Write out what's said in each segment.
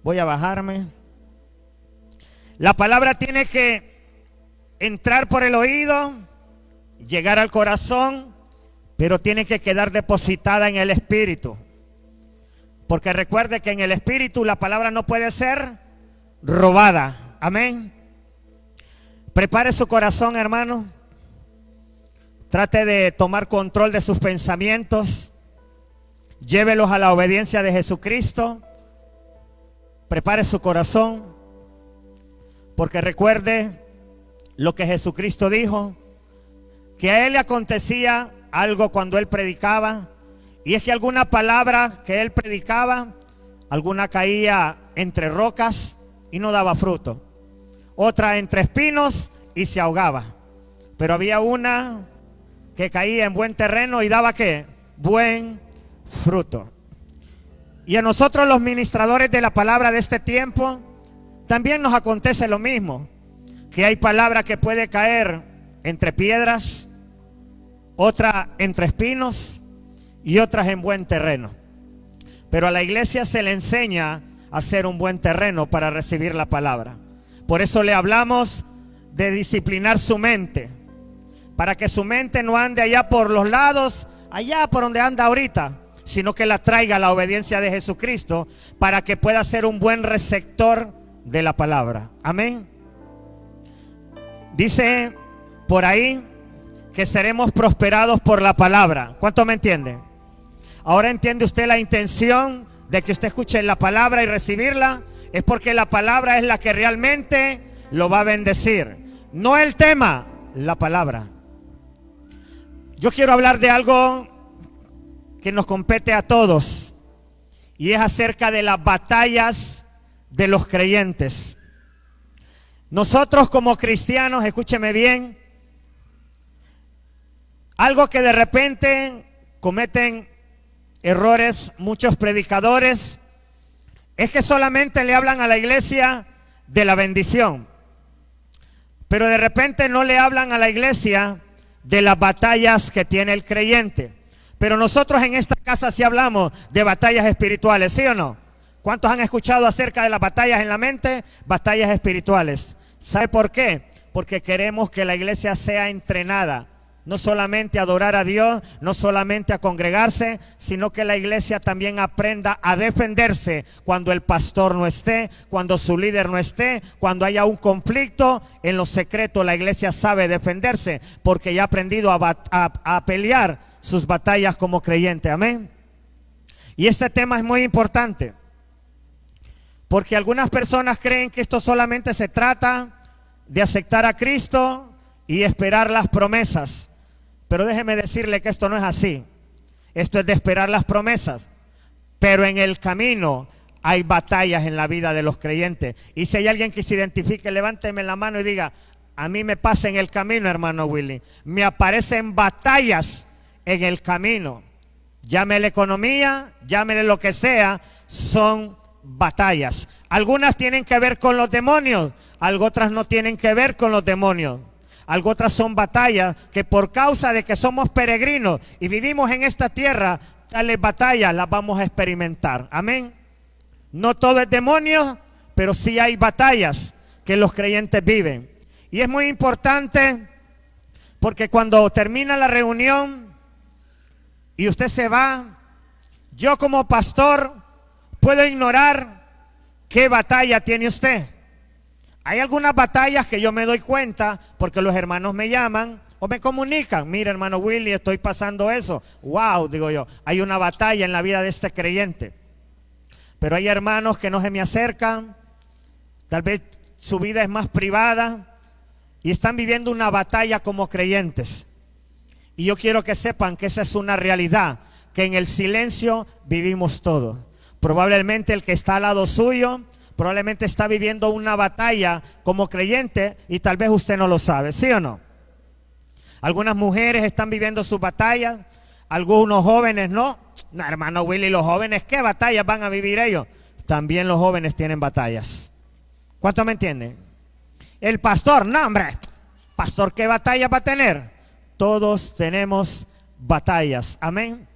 Voy a bajarme. La palabra tiene que entrar por el oído, llegar al corazón, pero tiene que quedar depositada en el espíritu. Porque recuerde que en el espíritu la palabra no puede ser robada. Amén. Prepare su corazón, hermano. Trate de tomar control de sus pensamientos. Llévelos a la obediencia de Jesucristo. Prepare su corazón. Porque recuerde lo que Jesucristo dijo, que a él le acontecía algo cuando él predicaba. Y es que alguna palabra que él predicaba, alguna caía entre rocas y no daba fruto. Otra entre espinos y se ahogaba. Pero había una que caía en buen terreno y daba ¿qué? Buen fruto. Y a nosotros los ministradores de la palabra de este tiempo, también nos acontece lo mismo. Que hay palabra que puede caer entre piedras, otra entre espinos y otras en buen terreno. Pero a la iglesia se le enseña a ser un buen terreno para recibir la palabra. Por eso le hablamos de disciplinar su mente, para que su mente no ande allá por los lados, allá por donde anda ahorita, sino que la traiga a la obediencia de Jesucristo, para que pueda ser un buen receptor de la palabra. Amén. Dice por ahí que seremos prosperados por la palabra. ¿Cuánto me entiende? Ahora entiende usted la intención de que usted escuche la palabra y recibirla. Es porque la palabra es la que realmente lo va a bendecir. No el tema, la palabra. Yo quiero hablar de algo que nos compete a todos. Y es acerca de las batallas de los creyentes. Nosotros como cristianos, escúcheme bien, algo que de repente cometen errores muchos predicadores, es que solamente le hablan a la iglesia de la bendición, pero de repente no le hablan a la iglesia de las batallas que tiene el creyente. Pero nosotros en esta casa sí hablamos de batallas espirituales, ¿sí o no? ¿Cuántos han escuchado acerca de las batallas en la mente? Batallas espirituales. ¿Sabe por qué? Porque queremos que la iglesia sea entrenada, no solamente a adorar a Dios, no solamente a congregarse, sino que la iglesia también aprenda a defenderse cuando el pastor no esté, cuando su líder no esté, cuando haya un conflicto. En lo secreto la iglesia sabe defenderse porque ya ha aprendido a pelear sus batallas como creyente. Amén. Y este tema es muy importante, porque algunas personas creen que esto solamente se trata de aceptar a Cristo y esperar las promesas. Pero déjeme decirle que esto no es así. Esto es de esperar las promesas, pero en el camino hay batallas en la vida de los creyentes. Y si hay alguien que se identifique, levánteme la mano y diga: a mí me pasa en el camino, hermano Willy. Me aparecen batallas en el camino. Llámele economía, llámele lo que sea, son batallas. Algunas tienen que ver con los demonios, algo otras no tienen que ver con los demonios. Algo otras son batallas que por causa de que somos peregrinos y vivimos en esta tierra, tales batallas las vamos a experimentar. Amén. No todo es demonio, pero sí hay batallas que los creyentes viven. Y es muy importante porque cuando termina la reunión y usted se va, yo como pastor puedo ignorar qué batalla tiene usted. Hay algunas batallas que yo me doy cuenta porque los hermanos me llaman o me comunican: mira, hermano Willy, estoy pasando eso. Wow, digo yo, hay una batalla en la vida de este creyente. Pero hay hermanos que no se me acercan, tal vez su vida es más privada y están viviendo una batalla como creyentes. Y yo quiero que sepan que esa es una realidad, que en el silencio vivimos todos. Probablemente el que está al lado suyo probablemente está viviendo una batalla como creyente y tal vez usted no lo sabe, ¿sí o no? Algunas mujeres están viviendo sus batallas, algunos jóvenes no. No, hermano Willy, los jóvenes, ¿qué batallas van a vivir ellos? También los jóvenes tienen batallas. ¿Cuánto me entienden? El pastor, no hombre, pastor, ¿qué batalla va a tener? Todos tenemos batallas, amén.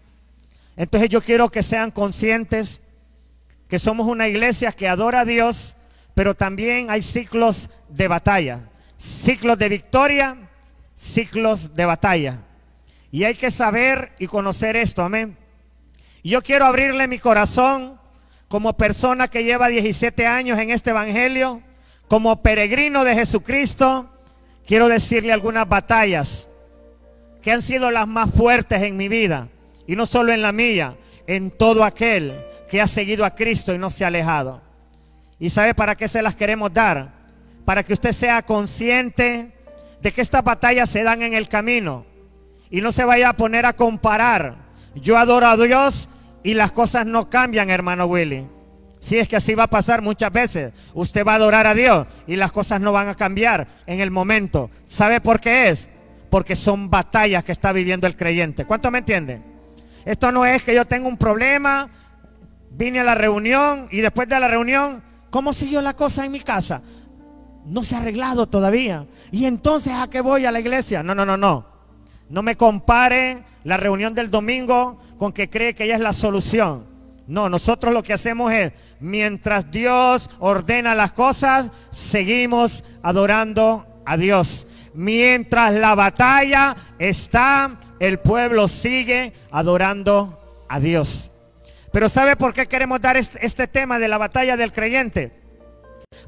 Entonces yo quiero que sean conscientes que somos una iglesia que adora a Dios, pero también hay ciclos de batalla, ciclos de victoria, ciclos de batalla. Y hay que saber y conocer esto, amén. Yo quiero abrirle mi corazón como persona que lleva 17 años en este evangelio, como peregrino de Jesucristo. Quiero decirle algunas batallas que han sido las más fuertes en mi vida, y no solo en la mía, en todo aquel que ha seguido a Cristo y no se ha alejado. ¿Y sabe para qué se las queremos dar? Para que usted sea consciente de que estas batallas se dan en el camino y no se vaya a poner a comparar. Yo adoro a Dios y las cosas no cambian, hermano Willy. Si es que así va a pasar muchas veces. Usted va a adorar a Dios y las cosas no van a cambiar en el momento. ¿Sabe por qué es? Porque son batallas que está viviendo el creyente. ¿Cuánto me entienden? Esto no es que yo tengo un problema, vine a la reunión y después de la reunión, ¿cómo siguió la cosa en mi casa? No se ha arreglado todavía. Y entonces, ¿a qué voy a la iglesia? No. No me compare la reunión del domingo con que cree que ella es la solución. No, nosotros lo que hacemos es, mientras Dios ordena las cosas, seguimos adorando a Dios. Mientras la batalla está, el pueblo sigue adorando a Dios. Pero ¿sabe por qué queremos dar este tema de la batalla del creyente?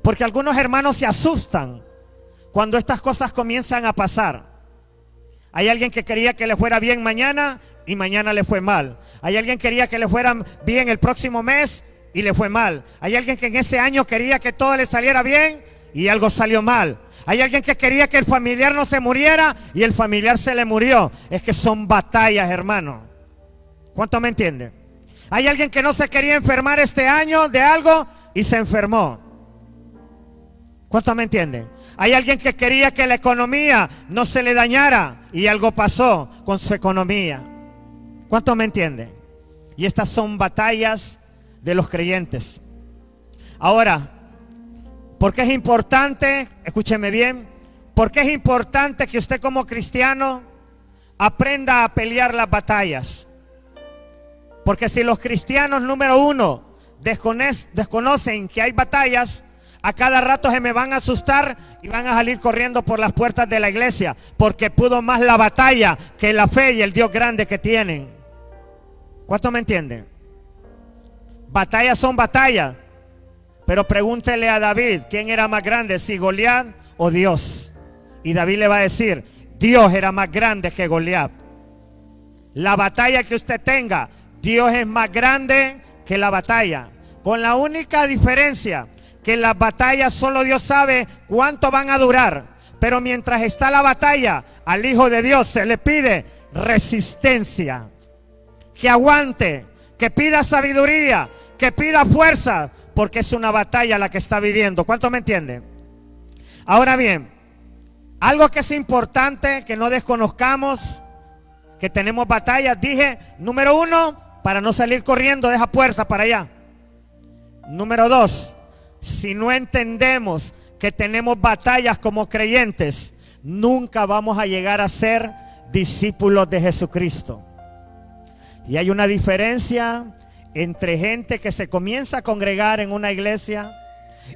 Porque algunos hermanos se asustan cuando estas cosas comienzan a pasar. Hay alguien que quería que le fuera bien mañana y mañana le fue mal. Hay alguien que quería que le fuera bien el próximo mes y le fue mal. Hay alguien que en ese año quería que todo le saliera bien y algo salió mal. Hay alguien que quería que el familiar no se muriera y el familiar se le murió. Es que son batallas, hermano. ¿Cuánto me entienden? Hay alguien que no se quería enfermar este año de algo y se enfermó. ¿Cuánto me entienden? Hay alguien que quería que la economía no se le dañara y algo pasó con su economía. ¿Cuánto me entienden? Y estas son batallas de los creyentes. Ahora, ¿por qué es importante? Escúcheme bien. ¿Por qué es importante que usted como cristiano aprenda a pelear las batallas? Porque si los cristianos, número uno, desconocen que hay batallas, a cada rato se me van a asustar y van a salir corriendo por las puertas de la iglesia, porque pudo más la batalla que la fe y el Dios grande que tienen. ¿Cuánto me entienden? Batallas son batallas. Pero pregúntele a David, ¿quién era más grande, si Goliat o Dios? Y David le va a decir, Dios era más grande que Goliat. La batalla que usted tenga, Dios es más grande que la batalla. Con la única diferencia que las batallas solo Dios sabe cuánto van a durar. Pero mientras está la batalla, al Hijo de Dios se le pide resistencia. Que aguante, que pida sabiduría, que pida fuerza, porque es una batalla la que está viviendo. ¿Cuánto me entienden? Ahora bien, algo que es importante que no desconozcamos, que tenemos batallas. Dije, número uno, para no salir corriendo de esa puerta para allá. Número dos, si no entendemos que tenemos batallas como creyentes, nunca vamos a llegar a ser discípulos de Jesucristo. Y hay una diferencia entre gente que se comienza a congregar en una iglesia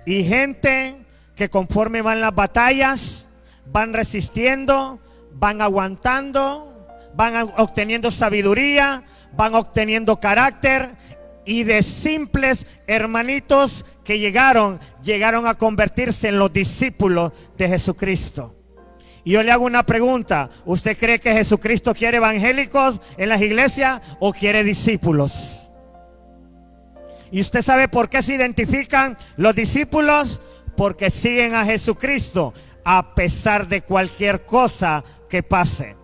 y gente que conforme van las batallas, van resistiendo, van aguantando, van obteniendo sabiduría, van obteniendo carácter, y de simples hermanitos que llegaron a convertirse en los discípulos de Jesucristo. Y yo le hago una pregunta, ¿usted cree que Jesucristo quiere evangélicos en las iglesias o quiere discípulos? ¿Y usted sabe por qué se identifican los discípulos? Porque siguen a Jesucristo a pesar de cualquier cosa que pase.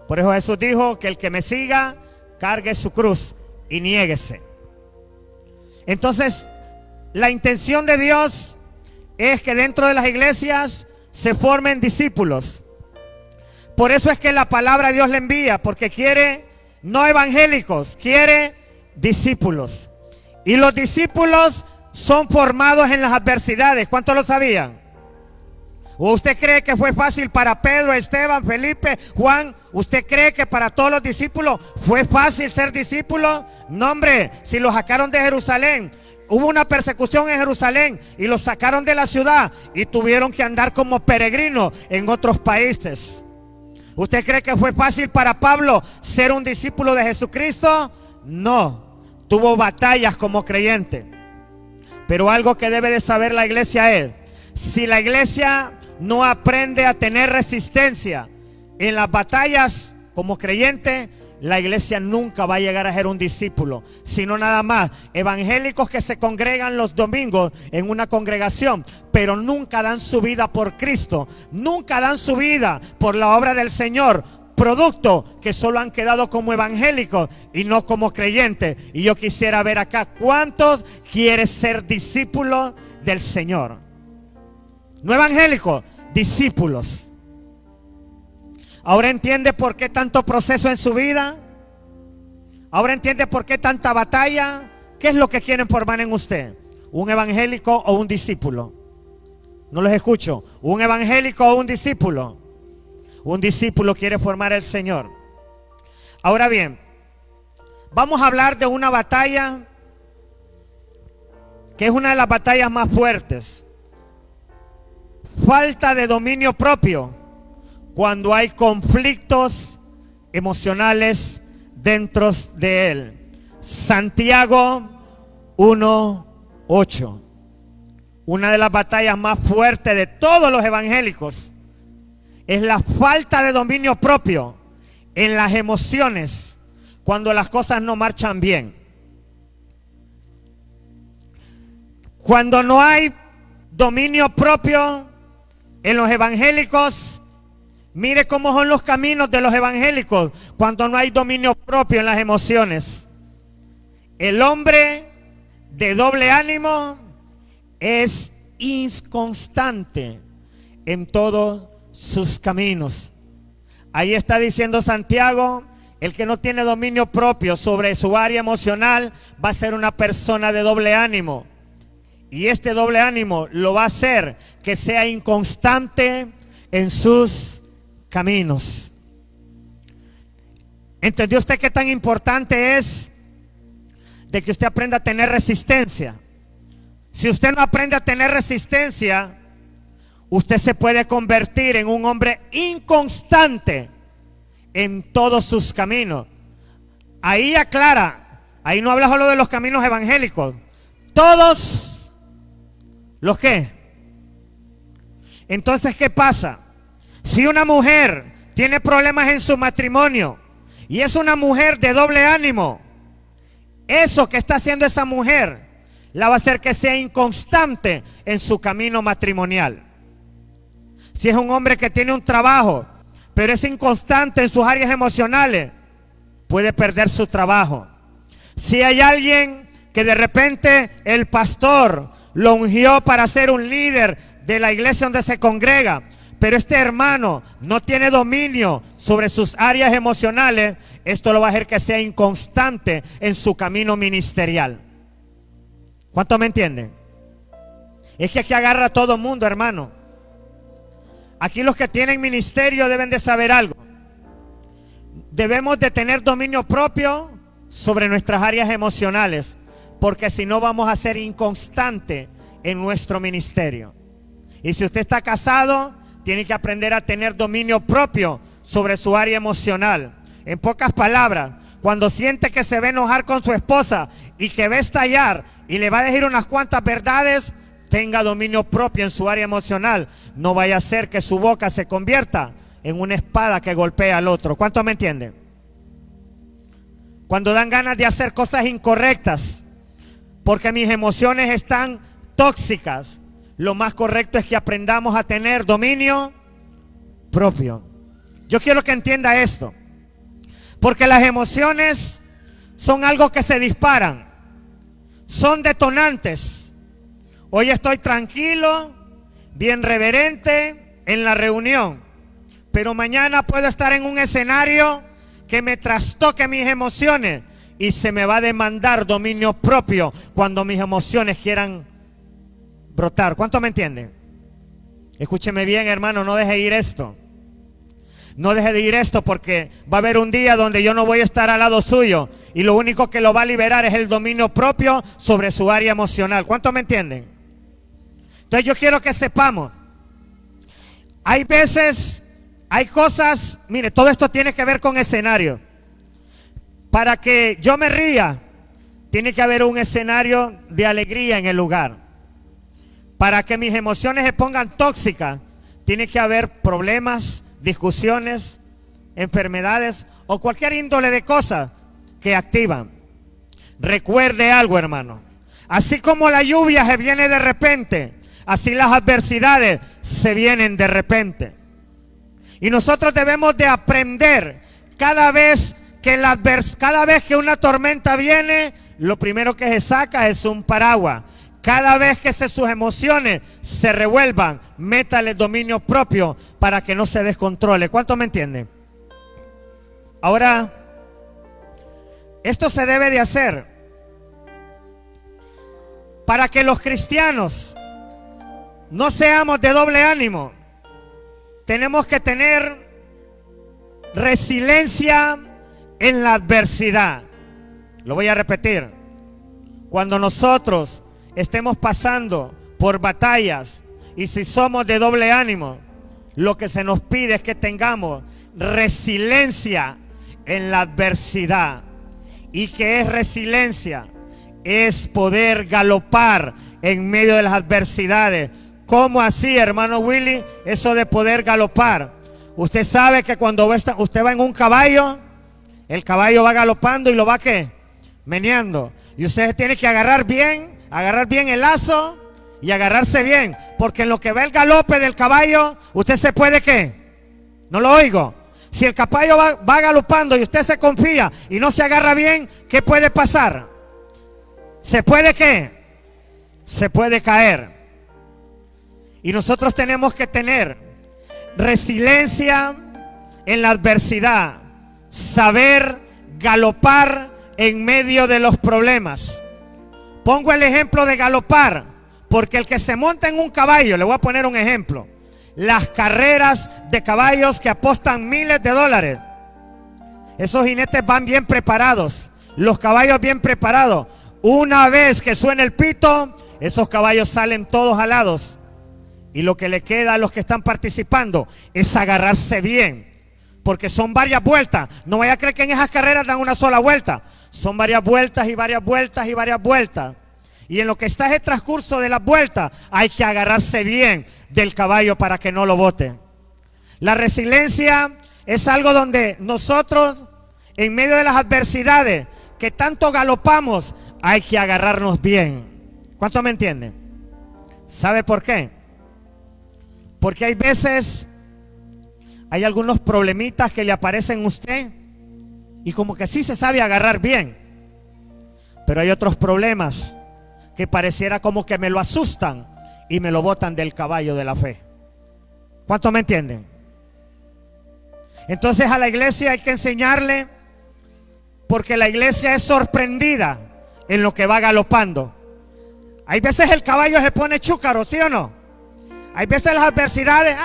Por eso Jesús dijo que el que me siga, cargue su cruz y niéguese. Entonces, la intención de Dios es que dentro de las iglesias se formen discípulos. Por eso es que la palabra Dios le envía, porque quiere no evangélicos, quiere discípulos. Y los discípulos son formados en las adversidades. ¿Cuántos lo sabían? ¿O usted cree que fue fácil para Pedro, Esteban, Felipe, Juan? ¿Usted cree que para todos los discípulos fue fácil ser discípulo? No, hombre, si los sacaron de Jerusalén, hubo una persecución en Jerusalén y los sacaron de la ciudad y tuvieron que andar como peregrinos en otros países. ¿Usted cree que fue fácil para Pablo ser un discípulo de Jesucristo? No, tuvo batallas como creyente. Pero algo que debe de saber la iglesia es, si la iglesia no aprende a tener resistencia en las batallas como creyente, la iglesia nunca va a llegar a ser un discípulo, sino nada más evangélicos que se congregan los domingos en una congregación, pero nunca dan su vida por Cristo, nunca dan su vida por la obra del Señor, producto que solo han quedado como evangélicos y no como creyentes. Y yo quisiera ver acá, ¿cuántos quieren ser discípulos del Señor? No evangélicos, discípulos. ¿Ahora entiende por qué tanto proceso en su vida? ¿Ahora entiende por qué tanta batalla? ¿Qué es lo que quieren formar en usted? ¿Un evangélico o un discípulo? No los escucho. ¿Un evangélico o un discípulo? Un discípulo quiere formar el Señor. Ahora bien, vamos a hablar de una batalla que es una de las batallas más fuertes. Falta de dominio propio cuando hay conflictos emocionales dentro de él. Santiago 1:8. Una de las batallas más fuertes de todos los evangélicos es la falta de dominio propio en las emociones cuando las cosas no marchan bien. Cuando no hay dominio propio en los evangélicos, mire cómo son los caminos de los evangélicos cuando no hay dominio propio en las emociones. El hombre de doble ánimo es inconstante en todos sus caminos. Ahí está diciendo Santiago, el que no tiene dominio propio sobre su área emocional va a ser una persona de doble ánimo. Y este doble ánimo lo va a hacer que sea inconstante en sus caminos. ¿Entendió usted qué tan importante es de que usted aprenda a tener resistencia? Si usted no aprende a tener resistencia, usted se puede convertir en un hombre inconstante en todos sus caminos. Ahí aclara, ahí no habla solo de los caminos evangélicos, todos los que. Entonces, ¿qué pasa? Si una mujer tiene problemas en su matrimonio y es una mujer de doble ánimo, eso que está haciendo esa mujer la va a hacer que sea inconstante en su camino matrimonial. Si es un hombre que tiene un trabajo, pero es inconstante en sus áreas emocionales, puede perder su trabajo. Si hay alguien que de repente el pastor lo ungió para ser un líder de la iglesia donde se congrega, pero este hermano no tiene dominio sobre sus áreas emocionales, esto lo va a hacer que sea inconstante en su camino ministerial. ¿Cuánto me entienden? Es que aquí agarra a todo mundo, hermano. Aquí los que tienen ministerio deben de saber algo. Debemos de tener dominio propio sobre nuestras áreas emocionales, porque si no vamos a ser inconstantes en nuestro ministerio. Y si usted está casado, tiene que aprender a tener dominio propio sobre su área emocional. En pocas palabras, cuando siente que se va a enojar con su esposa y que va a estallar y le va a decir unas cuantas verdades, tenga dominio propio en su área emocional. No vaya a ser que su boca se convierta en una espada que golpea al otro. ¿Cuánto me entienden? Cuando dan ganas de hacer cosas incorrectas porque mis emociones están tóxicas, lo más correcto es que aprendamos a tener dominio propio. Yo quiero que entienda esto, porque las emociones son algo que se disparan, son detonantes. Hoy estoy tranquilo, bien reverente en la reunión, pero mañana puedo estar en un escenario que me trastoque mis emociones y se me va a demandar dominio propio cuando mis emociones quieran brotar. ¿Cuánto me entienden? Escúcheme bien, hermano, no deje ir esto. No deje de ir esto, porque va a haber un día donde yo no voy a estar al lado suyo y lo único que lo va a liberar es el dominio propio sobre su área emocional. ¿Cuántos me entienden? Entonces yo quiero que sepamos, hay veces, hay cosas, mire, todo esto tiene que ver con escenario. Para que yo me ría, tiene que haber un escenario de alegría en el lugar. Para que mis emociones se pongan tóxicas, tiene que haber problemas, discusiones, enfermedades o cualquier índole de cosas que activan. Recuerde algo, hermano. Así como la lluvia se viene de repente, así las adversidades se vienen de repente. Y nosotros debemos de aprender cada vez que una tormenta viene, lo primero que se saca es un paraguas. Cada vez que sus emociones se revuelvan, métale dominio propio para que no se descontrole. ¿Cuántos me entienden? Ahora, esto se debe de hacer para que los cristianos no seamos de doble ánimo. Tenemos que tener resiliencia en la adversidad. Lo voy a repetir. Cuando nosotros estemos pasando por batallas y si somos de doble ánimo, lo que se nos pide es que tengamos resiliencia en la adversidad. ¿Y qué es resiliencia? Es poder galopar en medio de las adversidades. ¿Cómo así, hermano Willy? Eso de poder galopar. Usted sabe que cuando usted va en un caballo, el caballo va galopando y lo va ¿qué? Meneando. Y usted tiene que agarrar bien el lazo y agarrarse bien, porque en lo que va el galope del caballo, usted se puede ¿qué? No lo oigo. Si el caballo va galopando y usted se confía y no se agarra bien, ¿qué puede pasar? ¿Se puede ¿qué? Se puede caer. Y nosotros tenemos que tener resiliencia en la adversidad, saber galopar en medio de los problemas. Pongo el ejemplo de galopar, porque el que se monta en un caballo, le voy a poner un ejemplo, las carreras de caballos que apostan miles de dólares, esos jinetes van bien preparados, los caballos bien preparados. Una vez que suena el pito, esos caballos salen todos alados, y lo que le queda a los que están participando es agarrarse bien, porque son varias vueltas. No vaya a creer que en esas carreras dan una sola vuelta. Son varias vueltas y varias vueltas y varias vueltas. Y en lo que está ese transcurso de las vueltas, hay que agarrarse bien del caballo para que no lo bote. La resiliencia es algo donde nosotros, en medio de las adversidades que tanto galopamos, hay que agarrarnos bien. ¿Cuántos me entienden? ¿Sabe por qué? Porque hay veces, hay algunos problemitas que le aparecen a usted y como que sí se sabe agarrar bien, pero hay otros problemas que pareciera como que me lo asustan y me lo botan del caballo de la fe. ¿Cuántos me entienden? Entonces a la iglesia hay que enseñarle, porque la iglesia es sorprendida en lo que va galopando. Hay veces el caballo se pone chúcaro, ¿sí o no? Hay veces las adversidades,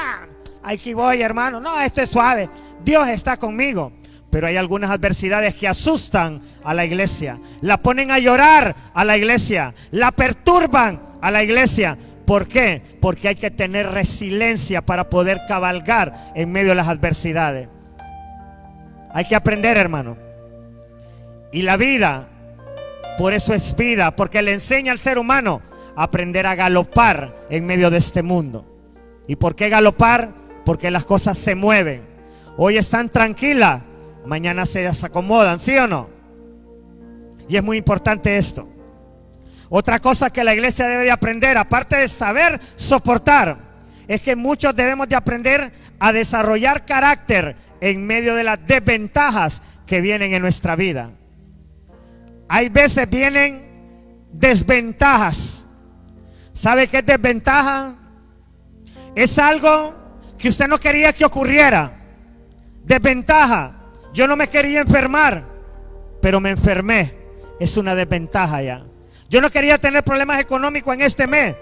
aquí voy, hermano, no, esto es suave, Dios está conmigo. Pero hay algunas adversidades que asustan a la iglesia, la ponen a llorar a la iglesia, la perturban a la iglesia. ¿Por qué? Porque hay que tener resiliencia para poder cabalgar en medio de las adversidades. Hay que aprender, hermano. Y la vida, por eso es vida, porque le enseña al ser humano a aprender a galopar en medio de este mundo. ¿Y por qué galopar? Porque las cosas se mueven. Hoy están tranquilas, mañana se desacomodan, ¿sí o no? Y es muy importante esto. Otra cosa que la iglesia debe de aprender, aparte de saber soportar, es que muchos debemos de aprender a desarrollar carácter en medio de las desventajas que vienen en nuestra vida. Hay veces vienen desventajas. ¿Sabe qué es desventaja? Es algo que usted no quería que ocurriera. Desventaja. Yo no me quería enfermar, pero me enfermé. Es una desventaja ya. Yo no quería tener problemas económicos en este mes,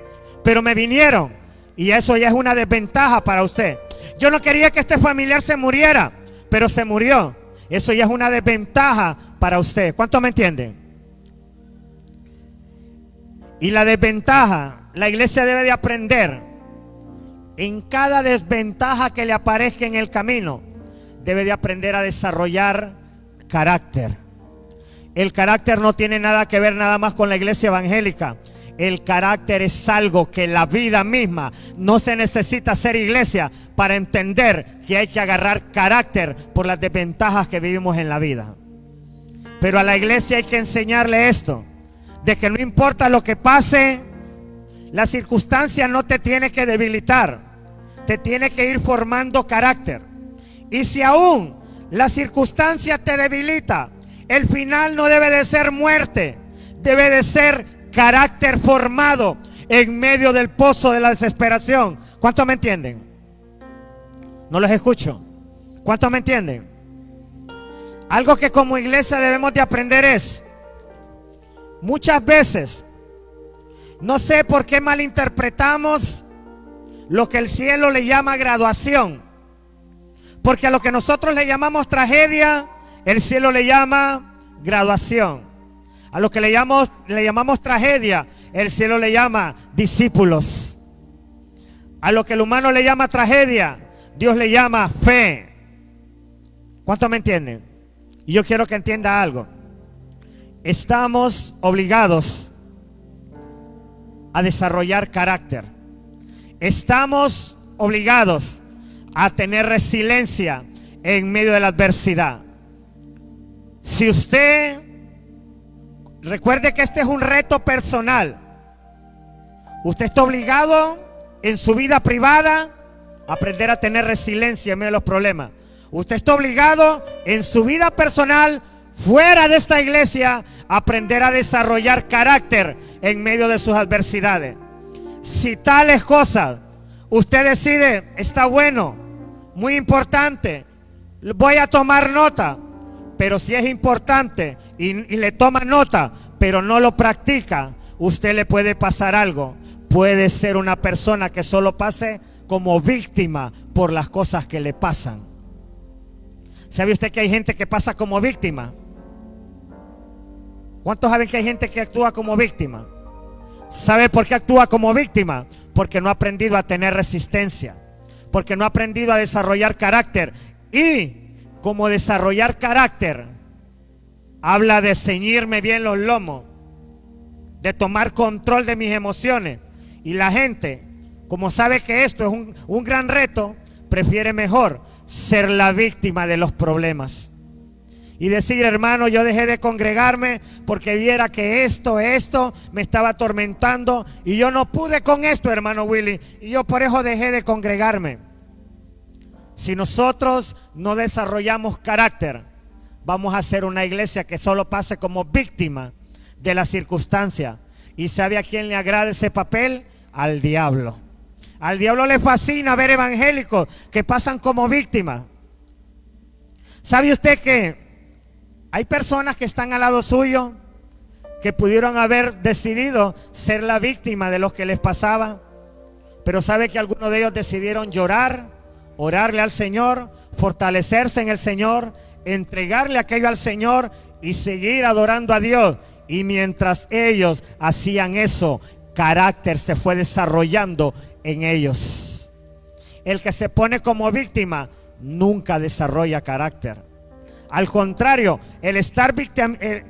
pero me vinieron. Y eso ya es una desventaja para usted. Yo no quería que este familiar se muriera, pero se murió. Eso ya es una desventaja para usted. ¿Cuánto me entienden? Y la desventaja, la iglesia debe de aprender. En cada desventaja que le aparezca en el camino, debe de aprender a desarrollar carácter. El carácter no tiene nada que ver nada más con la iglesia evangélica. El carácter es algo que la vida misma, no se necesita ser iglesia para entender que hay que agarrar carácter por las desventajas que vivimos en la vida. Pero a la iglesia hay que enseñarle esto, de que no importa lo que pase, la circunstancia no te tiene que debilitar, te tiene que ir formando carácter. Y si aún la circunstancia te debilita, el final no debe de ser muerte, debe de ser carácter formado en medio del pozo de la desesperación. ¿Cuántos me entienden? No los escucho. ¿Cuántos me entienden? Algo que como iglesia debemos de aprender es, muchas veces, no sé por qué malinterpretamos lo que el cielo le llama graduación. Porque a lo que nosotros le llamamos tragedia, el cielo le llama graduación. A lo que le llamamos tragedia, el cielo le llama discípulos. A lo que el humano le llama tragedia, Dios le llama fe. ¿Cuántos me entienden? Y yo quiero que entienda algo. Estamos obligados a desarrollar carácter. Estamos obligados a tener resiliencia en medio de la adversidad. Si usted, recuerde que este es un reto personal. Usted está obligado en su vida privada a aprender a tener resiliencia en medio de los problemas. Usted está obligado en su vida personal, fuera de esta iglesia, a aprender a desarrollar carácter en medio de sus adversidades. Si tales cosas usted decide, está bueno, muy importante, voy a tomar nota. Pero si es importante y le toma nota, pero no lo practica, usted le puede pasar algo. Puede ser una persona que solo pase como víctima por las cosas que le pasan. ¿Sabe usted que hay gente que pasa como víctima? ¿Cuántos saben que hay gente que actúa como víctima? ¿Sabe por qué actúa como víctima? Porque no ha aprendido a tener resistencia, porque no ha aprendido a desarrollar carácter. Y como desarrollar carácter habla de ceñirme bien los lomos, de tomar control de mis emociones. Y la gente, como sabe que esto es un gran reto, prefiere mejor ser la víctima de los problemas y decir, hermano, yo dejé de congregarme porque viera que esto me estaba atormentando y yo no pude con esto, hermano Willy, y yo por eso dejé de congregarme. Si nosotros no desarrollamos carácter, vamos a ser una iglesia que solo pase como víctima de la circunstancia. ¿Y sabe a quién le agrada ese papel? Al diablo. Al diablo le fascina ver evangélicos que pasan como víctimas. ¿Sabe usted que hay personas que están al lado suyo que pudieron haber decidido ser la víctima de lo que les pasaba? Pero sabe que algunos de ellos decidieron llorar, orarle al Señor, fortalecerse en el Señor, entregarle aquello al Señor y seguir adorando a Dios. Y mientras ellos hacían eso, carácter se fue desarrollando en ellos. El que se pone como víctima nunca desarrolla carácter. Al contrario, el estar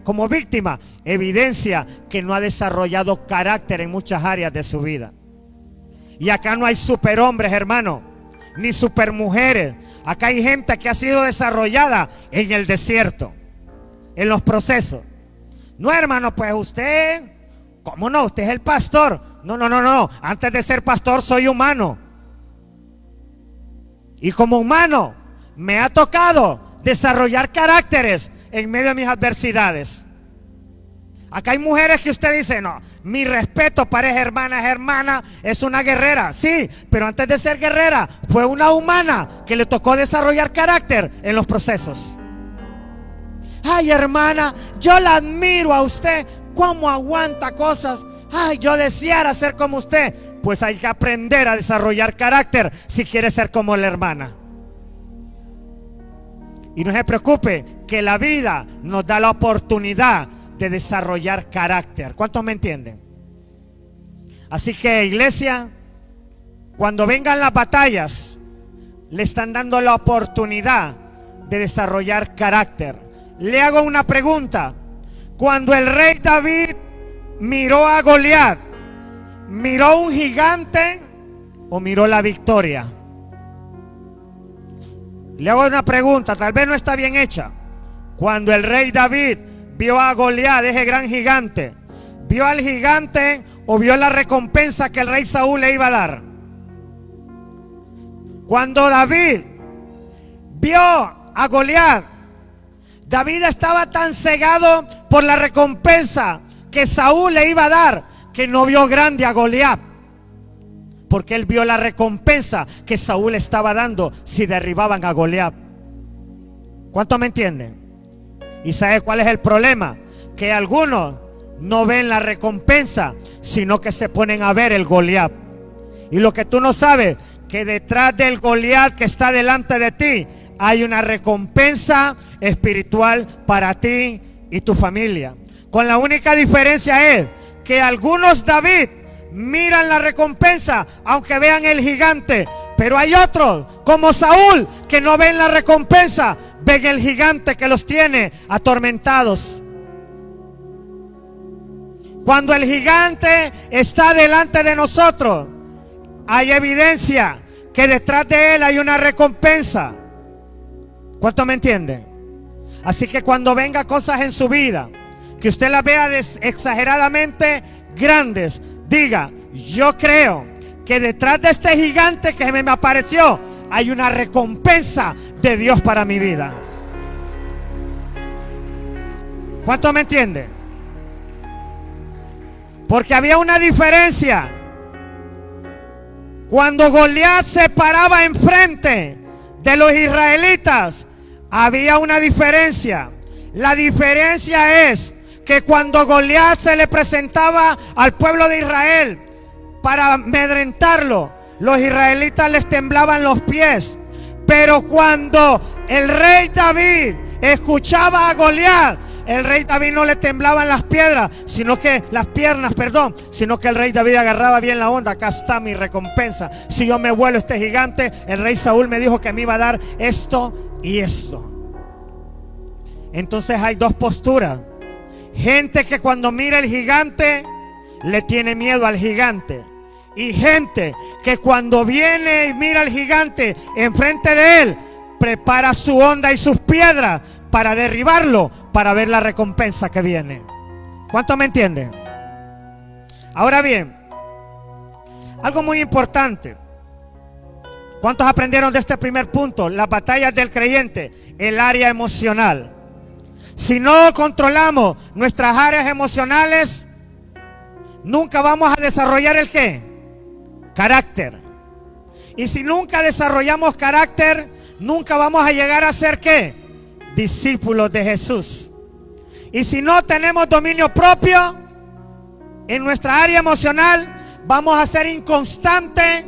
como víctima evidencia que no ha desarrollado carácter en muchas áreas de su vida. Y acá no hay superhombres, hermano, ni supermujeres. Acá hay gente que ha sido desarrollada en el desierto, en los procesos. No, hermano, pues usted, ¿cómo no? Usted es el pastor. No. Antes de ser pastor soy humano. Y como humano me ha tocado desarrollar caracteres en medio de mis adversidades. Acá hay mujeres que usted dice, no, mi respeto para esa hermana, es una guerrera. Sí, pero antes de ser guerrera fue una humana que le tocó desarrollar carácter en los procesos. Ay, hermana, yo la admiro a usted, cómo aguanta cosas. Ay, yo deseara ser como usted. pues hay que aprender a desarrollar carácter si quiere ser como la hermana. Y no se preocupe, que la vida nos da la oportunidad de desarrollar carácter. ¿Cuántos me entienden? Así que, iglesia, cuando vengan las batallas, le están dando la oportunidad de desarrollar carácter. Le hago una pregunta. Cuando el rey David miró a Goliat, ¿miró un gigante o miró la victoria? Le hago una pregunta, tal vez no está bien hecha. Cuando el rey David vio a Goliat, ese gran gigante, ¿vio al gigante o vio la recompensa que el rey Saúl le iba a dar? Cuando David vio a Goliat, David estaba tan cegado por la recompensa que Saúl le iba a dar, que no vio grande a Goliat, porque él vio la recompensa que Saúl estaba dando si derribaban a Goliat. ¿Cuántos me entienden? ¿Y sabe cuál es el problema? Que algunos no ven la recompensa, sino que se ponen a ver el Goliat. Y lo que tú no sabes, que detrás del Goliat que está delante de ti hay una recompensa espiritual para ti y tu familia. Con la única diferencia es que algunos, David, miran la recompensa aunque vean el gigante, pero hay otros como Saúl que no ven la recompensa, ven el gigante que los tiene atormentados. Cuando el gigante está delante de nosotros, hay evidencia que detrás de él hay una recompensa. ¿Cuánto me entienden? Así que cuando venga cosas en su vida que usted las vea exageradamente grandes, diga: yo creo que detrás de este gigante que me apareció hay una recompensa de Dios para mi vida. ¿Cuánto me entiende? Porque había una diferencia. Cuando Goliat se paraba enfrente de los israelitas, había una diferencia. La diferencia es que cuando Goliat se le presentaba al pueblo de Israel para amedrentarlo, los israelitas les temblaban los pies. Pero cuando el rey David escuchaba a Goliat, el rey David no le temblaban las piedras, sino que las piernas, sino que el rey David agarraba bien la onda. Acá está mi recompensa. Si yo me vuelo este gigante, el rey Saúl me dijo que me iba a dar esto y esto. Entonces hay dos posturas. Gente que cuando mira el gigante le tiene miedo al gigante, y gente que cuando viene y mira al gigante enfrente de él, prepara su onda y sus piedras para derribarlo, para ver la recompensa que viene. ¿Cuánto me entienden? Ahora bien, algo muy importante. ¿Cuántos aprendieron de este primer punto? Las batallas del creyente, el área emocional. Si no controlamos nuestras áreas emocionales, nunca vamos a desarrollar el ¿qué? Carácter. Y si nunca desarrollamos carácter, nunca vamos a llegar a ser ¿qué? Discípulos de Jesús. Y si no tenemos dominio propio en nuestra área emocional, vamos a ser inconstantes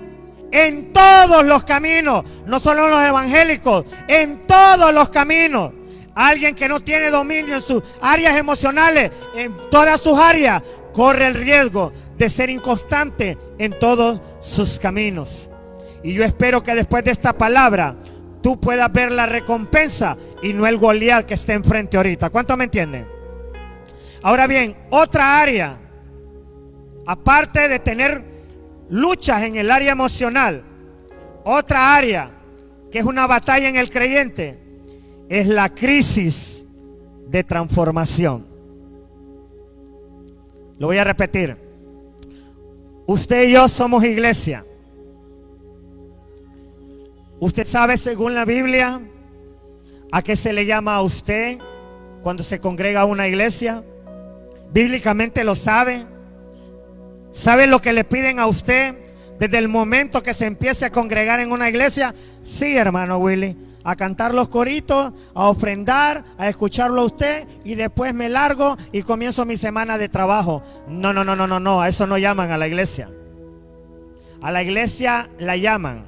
en todos los caminos, no solo en los evangélicos, en todos los caminos. Alguien que no tiene dominio en sus áreas emocionales, en todas sus áreas, corre el riesgo de ser inconstante en todos sus caminos. Y yo espero que después de esta palabra tú puedas ver la recompensa y no el Goliat que está enfrente ahorita. ¿Cuánto me entienden? Ahora bien, otra área, aparte de tener luchas en el área emocional, otra área que es una batalla en el creyente, es la crisis de transformación. Lo voy a repetir. Usted y yo somos iglesia. Usted sabe, según la Biblia, a qué se le llama a usted cuando se congrega a una iglesia. Bíblicamente lo sabe. ¿Sabe lo que le piden a usted desde el momento que se empiece a congregar en una iglesia? Sí, hermano Willy, a cantar los coritos, a ofrendar, a escucharlo a usted, y después me largo y comienzo mi semana de trabajo. No, a eso no llaman a la iglesia. A la iglesia la llaman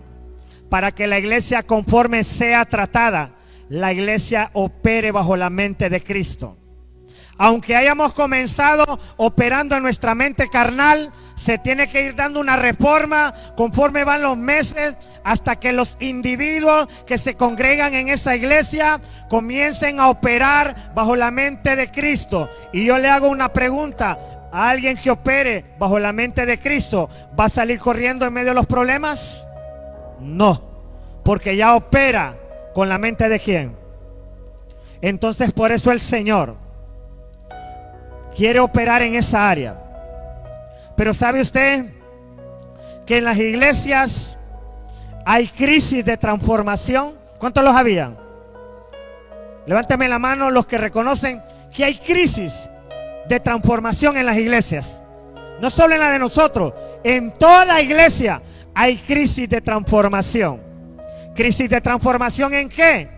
para que la iglesia conforme sea tratada, la iglesia opere bajo la mente de Cristo. Aunque hayamos comenzado operando en nuestra mente carnal, se tiene que ir dando una reforma conforme van los meses, hasta que los individuos que se congregan en esa iglesia comiencen a operar bajo la mente de Cristo. Y yo le hago una pregunta: ¿a alguien que opere bajo la mente de Cristo va a salir corriendo en medio de los problemas? No, porque ya opera con la mente de ¿quién? Entonces, por eso el Señor quiere operar en esa área. Pero ¿sabe usted que en las iglesias hay crisis de transformación? ¿Cuántos lo sabían? Levánteme la mano los que reconocen que hay crisis de transformación en las iglesias. No solo en la de nosotros, en toda iglesia hay crisis de transformación. ¿Crisis de transformación en qué?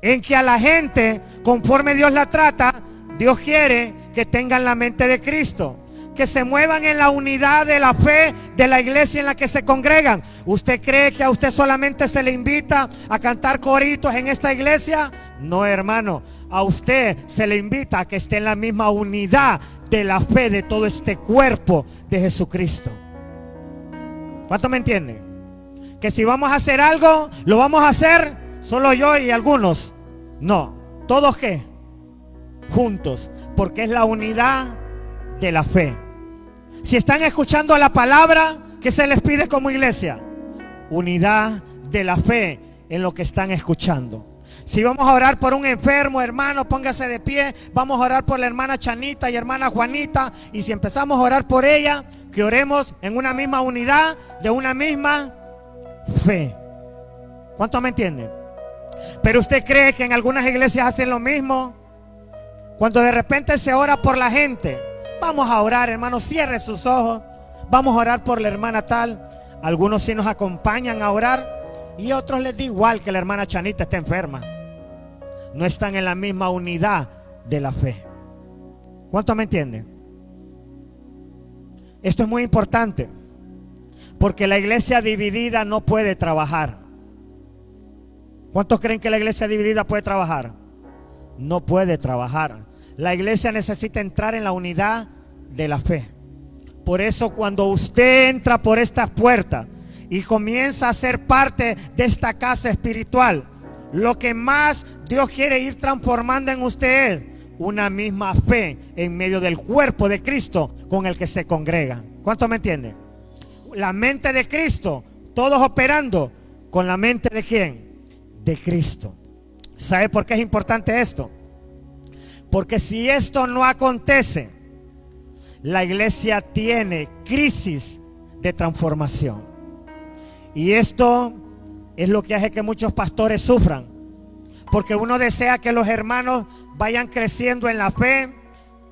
En que a la gente, conforme Dios la trata, Dios quiere que tengan la mente de Cristo, que se muevan en la unidad de la fe de la iglesia en la que se congregan. ¿Usted cree que a usted solamente se le invita a cantar coritos en esta iglesia? No, hermano, a usted se le invita a que esté en la misma unidad de la fe de todo este cuerpo de Jesucristo. ¿Cuánto me entienden? Que si vamos a hacer algo, lo vamos a hacer solo yo y algunos. No, ¿todos qué? Juntos, porque es la unidad de la fe. Si están escuchando la palabra, ¿qué se les pide como iglesia? Unidad de la fe en lo que están escuchando. Si vamos a orar por un enfermo, hermano, póngase de pie. Vamos a orar por la hermana Chanita y hermana Juanita. Y si empezamos a orar por ella, que oremos en una misma unidad, de una misma fe. ¿Cuántos me entienden? Pero usted cree que en algunas iglesias hacen lo mismo. Cuando de repente se ora por la gente, vamos a orar, hermano, cierre sus ojos, vamos a orar por la hermana tal. Algunos sí nos acompañan a orar y otros les da igual que la hermana Chanita esté enferma. No están en la misma unidad de la fe. ¿Cuántos me entienden? Esto es muy importante, porque la iglesia dividida no puede trabajar. ¿Cuántos creen que la iglesia dividida puede trabajar? No puede trabajar. La iglesia necesita entrar en la unidad de la fe. Por eso cuando usted entra por estas puertas y comienza a ser parte de esta casa espiritual, lo que más Dios quiere ir transformando en usted es una misma fe en medio del cuerpo de Cristo con el que se congrega. ¿Cuántos me entienden? La mente de Cristo, todos operando con la mente de ¿quién? De Cristo. ¿Sabe por qué es importante esto? Porque si esto no acontece, la iglesia tiene crisis de transformación. Y esto es lo que hace que muchos pastores sufran. Porque uno desea que los hermanos vayan creciendo en la fe,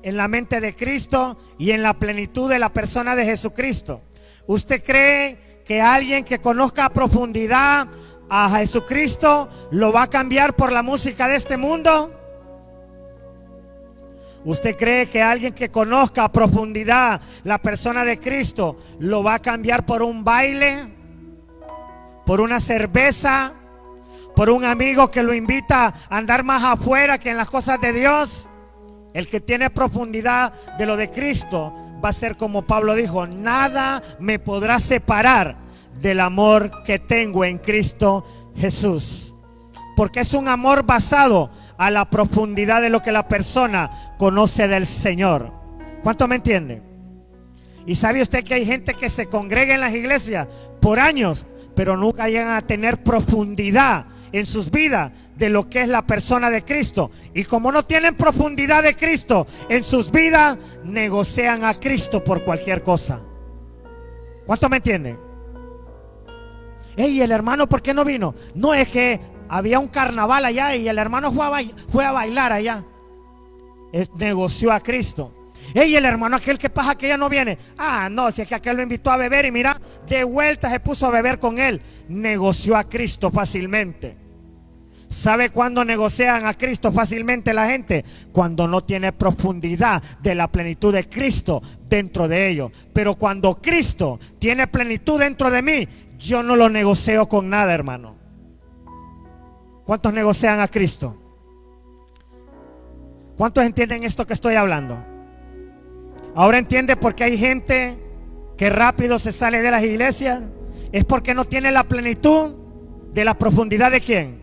en la mente de Cristo y en la plenitud de la persona de Jesucristo. ¿Usted cree que alguien que conozca a profundidad a Jesucristo lo va a cambiar por la música de este mundo? ¿Usted cree que alguien que conozca a profundidad la persona de Cristo lo va a cambiar por un baile, por una cerveza, por un amigo que lo invita a andar más afuera que en las cosas de Dios? El que tiene profundidad de lo de Cristo va a ser como Pablo dijo: nada me podrá separar del amor que tengo en Cristo Jesús. Porque es un amor basado a la profundidad de lo que la persona conoce del Señor. ¿Cuánto me entiende? Y sabe usted que hay gente que se congrega en las iglesias por años, pero nunca llegan a tener profundidad en sus vidas de lo que es la persona de Cristo. Y como no tienen profundidad de Cristo en sus vidas, negocian a Cristo por cualquier cosa. ¿Cuánto me entienden? Ey, el hermano, ¿por qué no vino? No, es que había un carnaval allá y el hermano fue a bailar allá. Negoció a Cristo. Ey, el hermano aquel que pasa que ya no viene. Ah, no, si es que aquel lo invitó a beber y mira, de vuelta se puso a beber con él. Negoció a Cristo fácilmente. ¿Sabe cuándo negocian a Cristo fácilmente la gente? Cuando no tiene profundidad de la plenitud de Cristo dentro de ellos. Pero cuando Cristo tiene plenitud dentro de mí, yo no lo negocio con nada, hermano. ¿Cuántos negocian a Cristo? ¿Cuántos entienden esto que estoy hablando? Ahora entiende por qué hay gente que rápido se sale de las iglesias. Es porque no tiene la plenitud de la profundidad de ¿quién?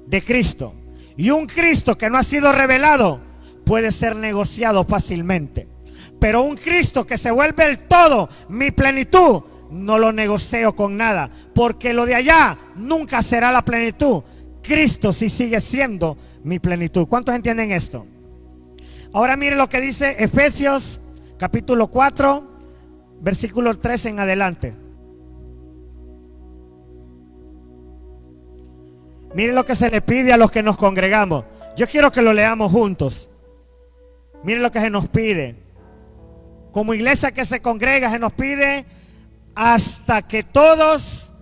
De Cristo. Y un Cristo que no ha sido revelado puede ser negociado fácilmente. Pero un Cristo que se vuelve el todo, mi plenitud, no lo negocio con nada, porque lo de allá nunca será la plenitud. Cristo sí sigue siendo mi plenitud. ¿Cuántos entienden esto? Ahora mire lo que dice Efesios capítulo 4, versículo 3 en adelante. Mire lo que se le pide a los que nos congregamos. Yo quiero que lo leamos juntos. Mire lo que se nos pide. Como iglesia que se congrega, se nos pide hasta que todos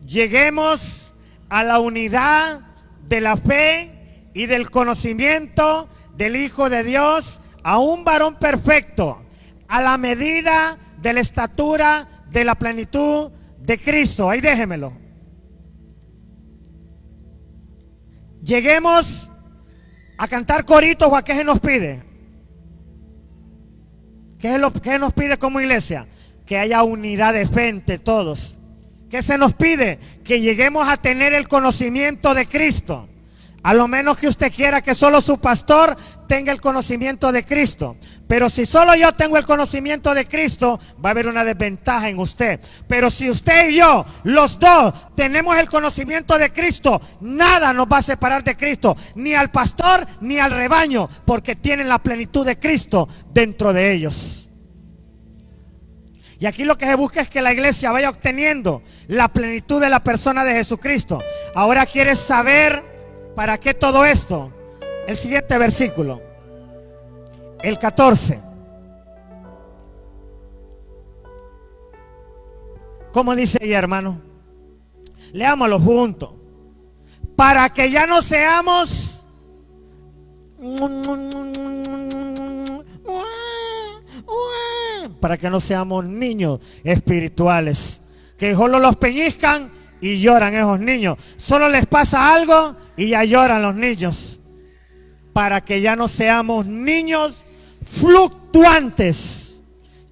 lleguemos a la unidad de la fe y del conocimiento del Hijo de Dios, a un varón perfecto, a la medida de la estatura de la plenitud de Cristo. Ahí déjemelo. Lleguemos a cantar coritos, o a qué se nos pide. ¿Qué es lo que nos pide como iglesia? Que haya unidad de fe entre todos. ¿Qué se nos pide? Que lleguemos a tener el conocimiento de Cristo. A lo menos que usted quiera que solo su pastor tenga el conocimiento de Cristo. Pero si solo yo tengo el conocimiento de Cristo, va a haber una desventaja en usted. Pero si usted y yo, los dos, tenemos el conocimiento de Cristo, nada nos va a separar de Cristo, ni al pastor ni al rebaño, porque tienen la plenitud de Cristo dentro de ellos. Y aquí lo que se busca es que la iglesia vaya obteniendo la plenitud de la persona de Jesucristo. Ahora quieres saber para qué todo esto. El siguiente versículo, el 14. ¿Cómo dice ahí, hermano? Leámoslo juntos. Para que ya no seamos para que no seamos niños espirituales, que solo los peñizcan y lloran esos niños. Solo les pasa algo y ya lloran los niños. Para que ya no seamos niños fluctuantes,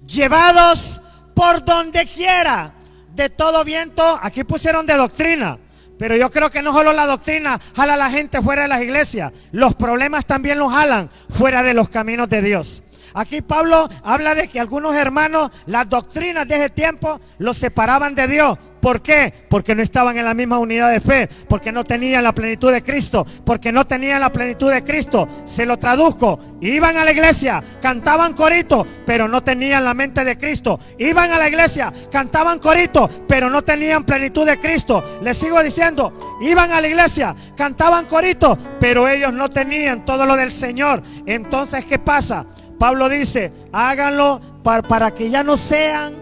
llevados por donde quiera, de todo viento. Aquí pusieron de doctrina, pero yo creo que no solo la doctrina jala a la gente fuera de las iglesias, los problemas también los jalan fuera de los caminos de Dios. Aquí Pablo habla de que algunos hermanos, las doctrinas de ese tiempo los separaban de Dios. ¿Por qué? Porque no estaban en la misma unidad de fe, porque no tenían la plenitud de Cristo, porque no tenían la plenitud de Cristo. Se lo traduzco: iban a la iglesia, cantaban corito, pero no tenían la mente de Cristo. Iban a la iglesia, cantaban corito, pero no tenían plenitud de Cristo. Les sigo diciendo, iban a la iglesia, cantaban corito, pero ellos no tenían todo lo del Señor. Entonces, ¿qué pasa? Pablo dice, háganlo para que ya no sean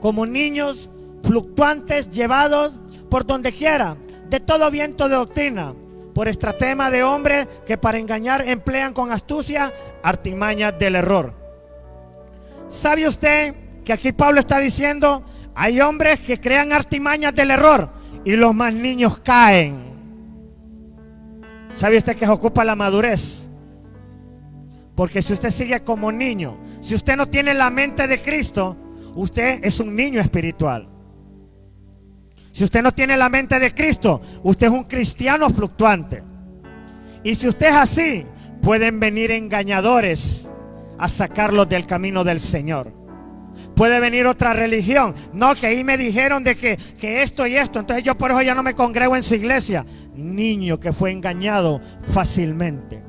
como niños fluctuantes, llevados por donde quiera, de todo viento de doctrina, por estratema de hombres que para engañar emplean con astucia artimañas del error. ¿Sabe usted que aquí Pablo está diciendo, hay hombres que crean artimañas del error y los más niños caen? ¿Sabe usted que se ocupa la madurez? Porque si usted sigue como niño, si usted no tiene la mente de Cristo, usted es un niño espiritual. Si usted no tiene la mente de Cristo, usted es un cristiano fluctuante. Y si usted es así, pueden venir engañadores a sacarlos del camino del Señor. Puede venir otra religión. No, que ahí me dijeron de que esto y esto, entonces yo por eso ya no me congrego en su iglesia. Niño que fue engañado fácilmente.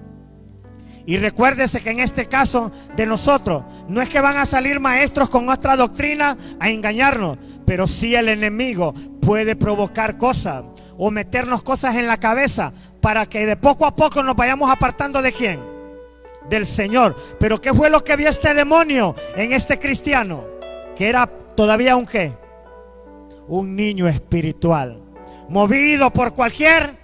Y recuérdese que en este caso de nosotros, no es que van a salir maestros con otra doctrina a engañarnos, pero sí el enemigo puede provocar cosas o meternos cosas en la cabeza para que de poco a poco nos vayamos apartando ¿de quién? Del Señor. Pero ¿qué fue lo que vio este demonio en este cristiano? Que era todavía un ¿qué? Un niño espiritual, movido por cualquier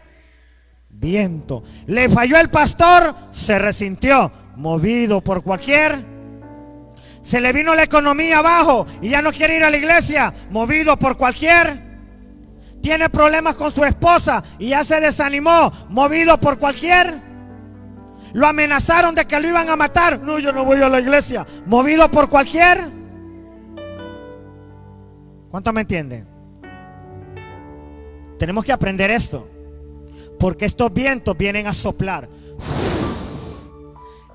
viento. Le falló el pastor, se resintió, movido por cualquier. Se le vino la economía abajo y ya no quiere ir a la iglesia, movido por cualquier. Tiene problemas con su esposa y ya se desanimó, movido por cualquier. Lo amenazaron de que lo iban a matar. No, yo no voy a la iglesia, movido por cualquier. ¿Cuánto me entienden? Tenemos que aprender esto, porque estos vientos vienen a soplar.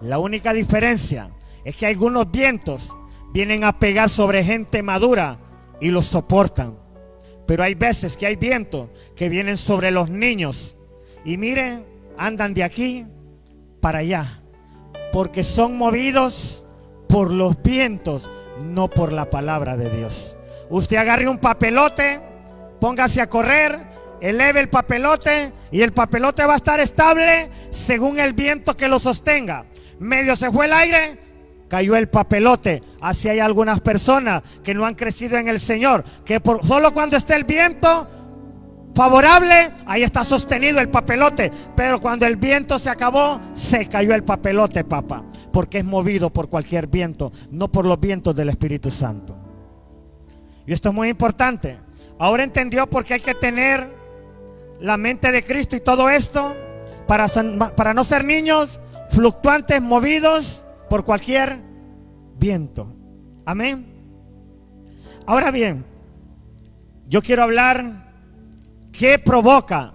La única diferencia es que algunos vientos vienen a pegar sobre gente madura y los soportan. Pero hay veces que hay vientos que vienen sobre los niños y miren, andan de aquí para allá, porque son movidos por los vientos, no por la palabra de Dios. Usted agarre un papelote, póngase a correr, eleve el papelote y el papelote va a estar estable según el viento que lo sostenga. Medio se fue el aire, cayó el papelote. Así hay algunas personas que no han crecido en el Señor, que solo cuando esté el viento favorable, ahí está sostenido el papelote, pero cuando el viento se acabó, se cayó el papelote, papá, porque es movido por cualquier viento, no por los vientos del Espíritu Santo. Y esto es muy importante. Ahora entendió por qué hay que tener la mente de Cristo y todo esto, para no ser niños fluctuantes, movidos por cualquier viento. Amén. Ahora bien, yo quiero hablar qué provoca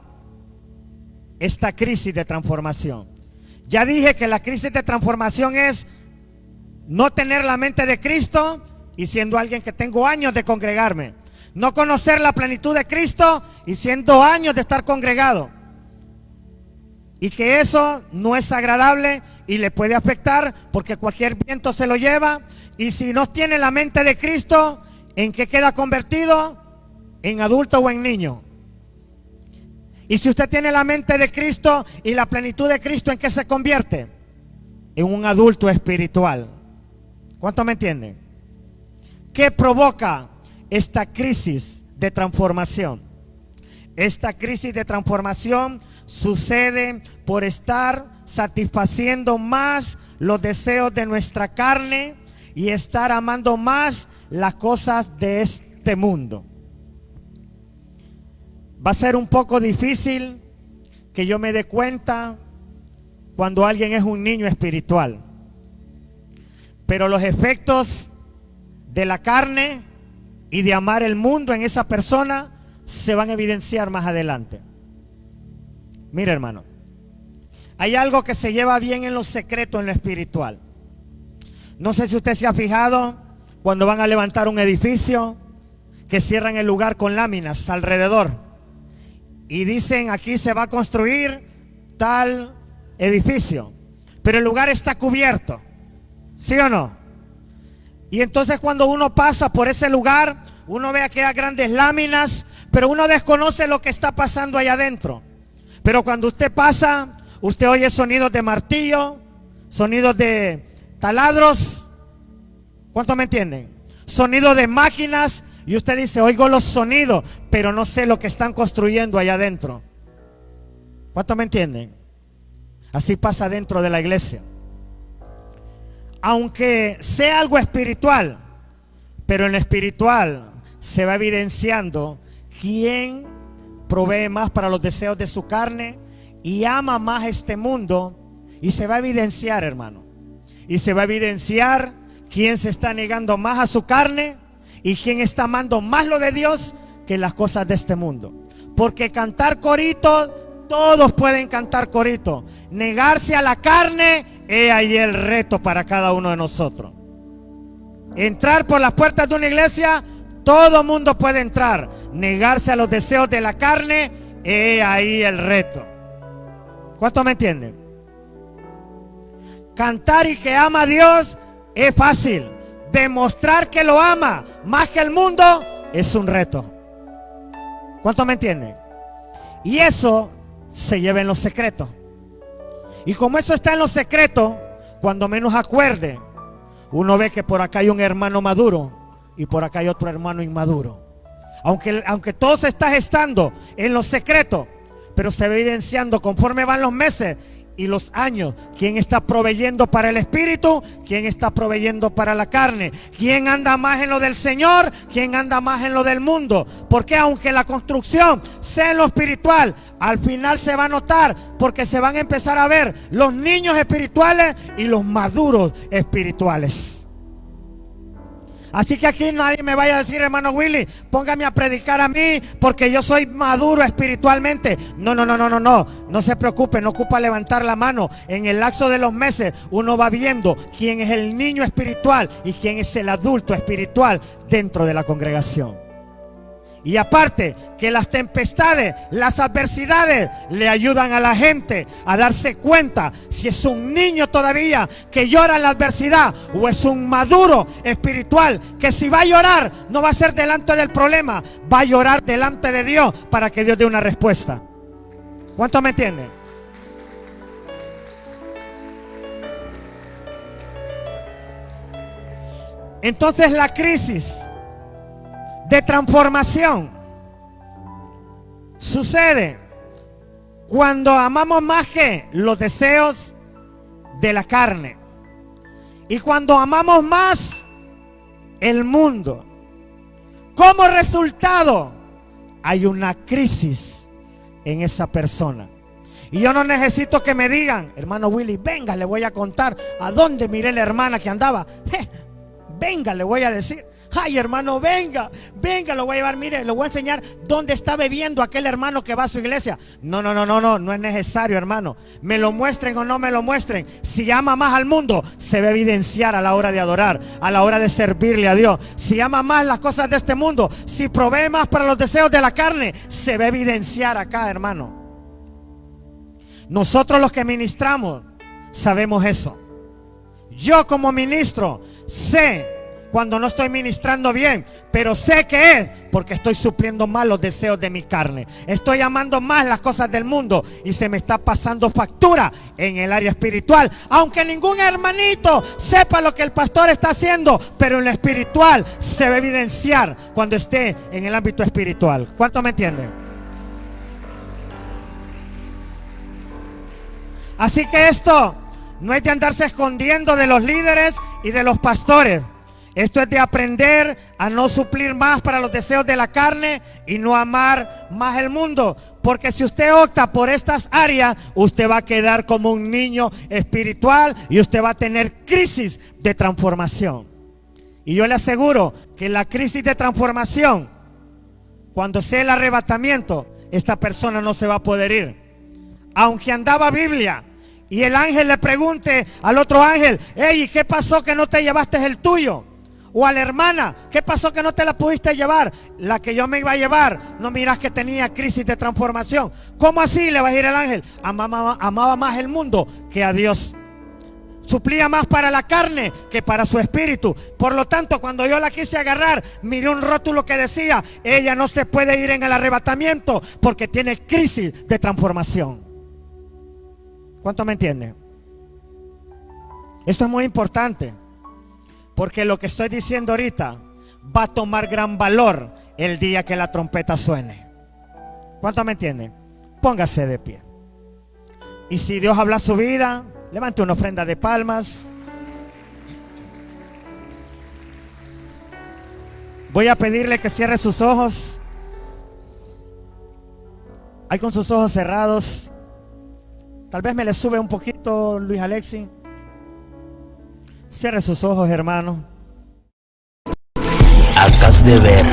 esta crisis de transformación. Ya dije que la crisis de transformación es no tener la mente de Cristo y siendo alguien que tengo años de congregarme. No conocer la plenitud de Cristo y siendo años de estar congregado. Y que eso no es agradable y le puede afectar porque cualquier viento se lo lleva. Y si no tiene la mente de Cristo, ¿en qué queda convertido? ¿En adulto o en niño? Y si usted tiene la mente de Cristo y la plenitud de Cristo, ¿en qué se convierte? En un adulto espiritual. ¿Cuánto me entienden? ¿Qué provoca esta crisis de transformación? Esta crisis de transformación sucede por estar satisfaciendo más los deseos de nuestra carne y estar amando más las cosas de este mundo. Va a ser un poco difícil que yo me dé cuenta cuando alguien es un niño espiritual, pero los efectos de la carne y de amar el mundo en esa persona se van a evidenciar más adelante. Mire, hermano, hay algo que se lleva bien en lo secreto, en lo espiritual. No sé si usted se ha fijado cuando van a levantar un edificio que cierran el lugar con láminas alrededor y dicen aquí se va a construir tal edificio, pero el lugar está cubierto, ¿sí o no? Y entonces cuando uno pasa por ese lugar, uno ve aquellas grandes láminas, pero uno desconoce lo que está pasando allá adentro. Pero cuando usted pasa, usted oye sonidos de martillo, sonidos de taladros. ¿Cuánto me entienden? Sonidos de máquinas. Y usted dice, oigo los sonidos, pero no sé lo que están construyendo allá adentro. ¿Cuánto me entienden? Así pasa dentro de la iglesia. Aunque sea algo espiritual, pero en lo espiritual se va evidenciando quién provee más para los deseos de su carne y ama más este mundo, y se va a evidenciar, hermano, y se va a evidenciar quién se está negando más a su carne y quién está amando más lo de Dios que las cosas de este mundo. Porque cantar corito, todos pueden cantar corito. Negarse a la carne, he ahí el reto para cada uno de nosotros. Entrar por las puertas de una iglesia, todo mundo puede entrar. Negarse a los deseos de la carne, he ahí el reto. ¿Cuántos me entienden? Cantar y que ama a Dios es fácil. Demostrar que lo ama más que el mundo es un reto. ¿Cuántos me entienden? Y eso se lleva en los secretos. Y como eso está en los secretos, cuando menos acuerde, uno ve que por acá hay un hermano maduro y por acá hay otro hermano inmaduro. Aunque todo se está gestando en los secretos, pero se va evidenciando conforme van los meses y los años. ¿Quién está proveyendo para el espíritu? ¿Quién está proveyendo para la carne? ¿Quién anda más en lo del Señor? ¿Quién anda más en lo del mundo? Porque aunque la construcción sea en lo espiritual, al final se va a notar, porque se van a empezar a ver los niños espirituales y los maduros espirituales. Así que aquí nadie me vaya a decir, hermano Willy, póngame a predicar a mí porque yo soy maduro espiritualmente. No se preocupe, no ocupa levantar la mano. En el lapso de los meses uno va viendo quién es el niño espiritual y quién es el adulto espiritual dentro de la congregación. Y aparte que las tempestades, las adversidades le ayudan a la gente a darse cuenta si es un niño todavía que llora en la adversidad o es un maduro espiritual que si va a llorar no va a ser delante del problema, va a llorar delante de Dios para que Dios dé una respuesta. ¿Cuántos me entienden? Entonces la crisis de transformación sucede cuando amamos más que los deseos de la carne y cuando amamos más el mundo. Como resultado hay una crisis en esa persona. Y yo no necesito que me digan, hermano Willy, venga, le voy a contar a dónde miré la hermana que andaba. Venga, le voy a decir. Ay, hermano, venga, lo voy a llevar, mire, le voy a enseñar dónde está bebiendo aquel hermano que va a su iglesia. No es necesario, hermano. Me lo muestren o no me lo muestren. Si ama más al mundo, se va a evidenciar a la hora de adorar, a la hora de servirle a Dios. Si ama más las cosas de este mundo, si provee más para los deseos de la carne, se va a evidenciar acá, hermano. Nosotros los que ministramos sabemos eso. Yo como ministro sé cuando no estoy ministrando bien, pero sé que es porque estoy supliendo más los deseos de mi carne. Estoy amando más las cosas del mundo y se me está pasando factura en el área espiritual. Aunque ningún hermanito sepa lo que el pastor está haciendo, pero en lo espiritual se va a evidenciar cuando esté en el ámbito espiritual. ¿Cuánto me entienden? Así que esto no es de andarse escondiendo de los líderes y de los pastores. Esto es de aprender a no suplir más para los deseos de la carne y no amar más el mundo. Porque si usted opta por estas áreas, usted va a quedar como un niño espiritual y usted va a tener crisis de transformación. Y yo le aseguro que la crisis de transformación, cuando sea el arrebatamiento, esta persona no se va a poder ir. Aunque andaba Biblia y el ángel le pregunte al otro ángel, hey, ¿qué pasó que no te llevaste el tuyo? O a la hermana, ¿qué pasó que no te la pudiste llevar? La que yo me iba a llevar, no miras que tenía crisis de transformación. ¿Cómo así? Le va a decir el ángel. Amaba más el mundo que a Dios. Suplía más para la carne que para su espíritu. Por lo tanto, cuando yo la quise agarrar, miré un rótulo que decía, ella no se puede ir en el arrebatamiento porque tiene crisis de transformación. ¿Cuánto me entienden? Esto es muy importante. Porque lo que estoy diciendo ahorita va a tomar gran valor el día que la trompeta suene. ¿Cuánto me entienden? Póngase de pie. Y si Dios habla su vida, levante una ofrenda de palmas. Voy a pedirle que cierre sus ojos. Ahí con sus ojos cerrados. Tal vez me le sube un poquito, Luis Alexi. Cierre sus ojos, hermano. Acabas de ver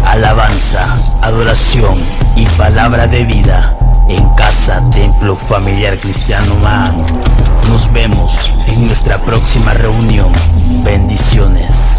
alabanza, adoración y palabra de vida en Casa Templo Familiar Cristiano Man. Nos vemos en nuestra próxima reunión. Bendiciones.